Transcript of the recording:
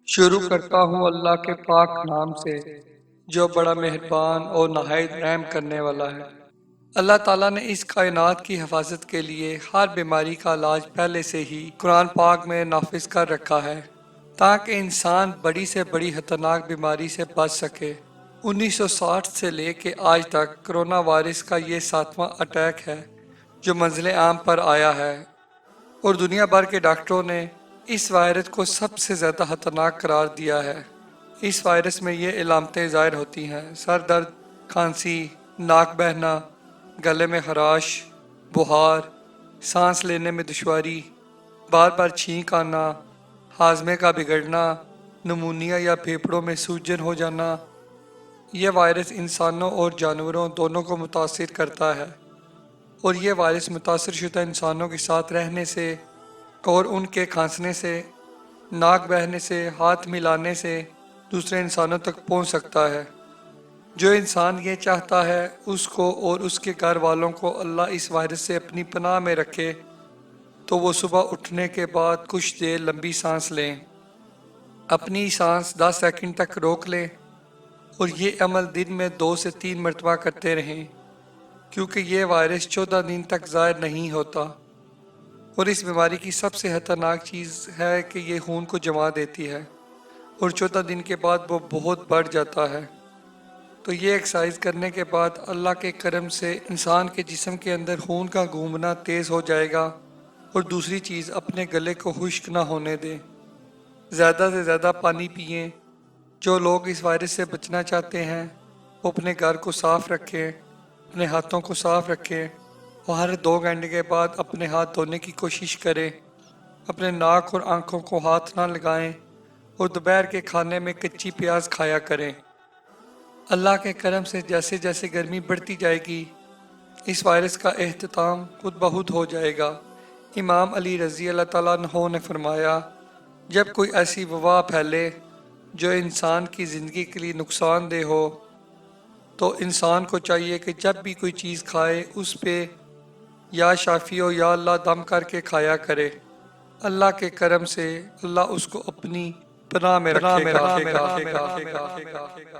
شروع کرتا ہوں اللہ کے پاک نام سے جو بڑا مہربان اور نہایت رحم کرنے والا ہے۔ اللہ تعالیٰ نے اس کائنات کی حفاظت کے لیے ہر بیماری کا علاج پہلے سے ہی قرآن پاک میں نافذ کر رکھا ہے تاکہ انسان بڑی سے بڑی خطرناک بیماری سے بچ سکے۔ 1960 سے لے کے آج تک کرونا وائرس کا یہ 7واں اٹیک ہے جو منزل عام پر آیا ہے، اور دنیا بھر کے ڈاکٹروں نے اس وائرس کو سب سے زیادہ خطرناک قرار دیا ہے۔ اس وائرس میں یہ علامتیں ظاہر ہوتی ہیں: سر درد، کھانسی، ناک بہنا، گلے میں خراش، بخار، سانس لینے میں دشواری، بار بار چھینک آنا، ہاضمے کا بگڑنا، نمونیا یا پھیپھڑوں میں سوجن ہو جانا۔ یہ وائرس انسانوں اور جانوروں دونوں کو متاثر کرتا ہے، اور یہ وائرس متاثر شدہ انسانوں کے ساتھ رہنے سے اور ان کے کھانسنے سے، ناک بہنے سے، ہاتھ ملانے سے دوسرے انسانوں تک پہنچ سکتا ہے۔ جو انسان یہ چاہتا ہے اس کو اور اس کے گھر والوں کو اللہ اس وائرس سے اپنی پناہ میں رکھے تو وہ صبح اٹھنے کے بعد کچھ دیر لمبی سانس لیں، اپنی سانس 10 سیکنڈ تک روک لیں، اور یہ عمل دن میں 2 سے 3 مرتبہ کرتے رہیں، کیونکہ یہ وائرس 14 دن تک ظاہر نہیں ہوتا، اور اس بیماری کی سب سے خطرناک چیز ہے کہ یہ خون کو جما دیتی ہے، اور 14 دن کے بعد وہ بہت بڑھ جاتا ہے۔ تو یہ ایکسرسائز کرنے کے بعد اللہ کے کرم سے انسان کے جسم کے اندر خون کا گھومنا تیز ہو جائے گا۔ اور دوسری چیز، اپنے گلے کو خشک نہ ہونے دیں، زیادہ سے زیادہ پانی پئیں۔ جو لوگ اس وائرس سے بچنا چاہتے ہیں وہ اپنے گھر کو صاف رکھیں، اپنے ہاتھوں کو صاف رکھیں، اور ہر 2 گھنٹے کے بعد اپنے ہاتھ دھونے کی کوشش کریں۔ اپنے ناک اور آنکھوں کو ہاتھ نہ لگائیں، اور دوپہر کے کھانے میں کچی پیاز کھایا کریں۔ اللہ کے کرم سے جیسے جیسے گرمی بڑھتی جائے گی اس وائرس کا اختتام خود بخود ہو جائے گا۔ امام علی رضی اللہ تعالیٰ عنہ نے فرمایا، جب کوئی ایسی وبا پھیلے جو انسان کی زندگی کے لیے نقصان دہ ہو تو انسان کو چاہیے کہ جب بھی کوئی چیز کھائے اس پہ یا شافی ہو یا اللہ دم کر کے کھایا کرے۔ اللہ کے کرم سے اللہ اس کو اپنی پناہ میں رکھے گا۔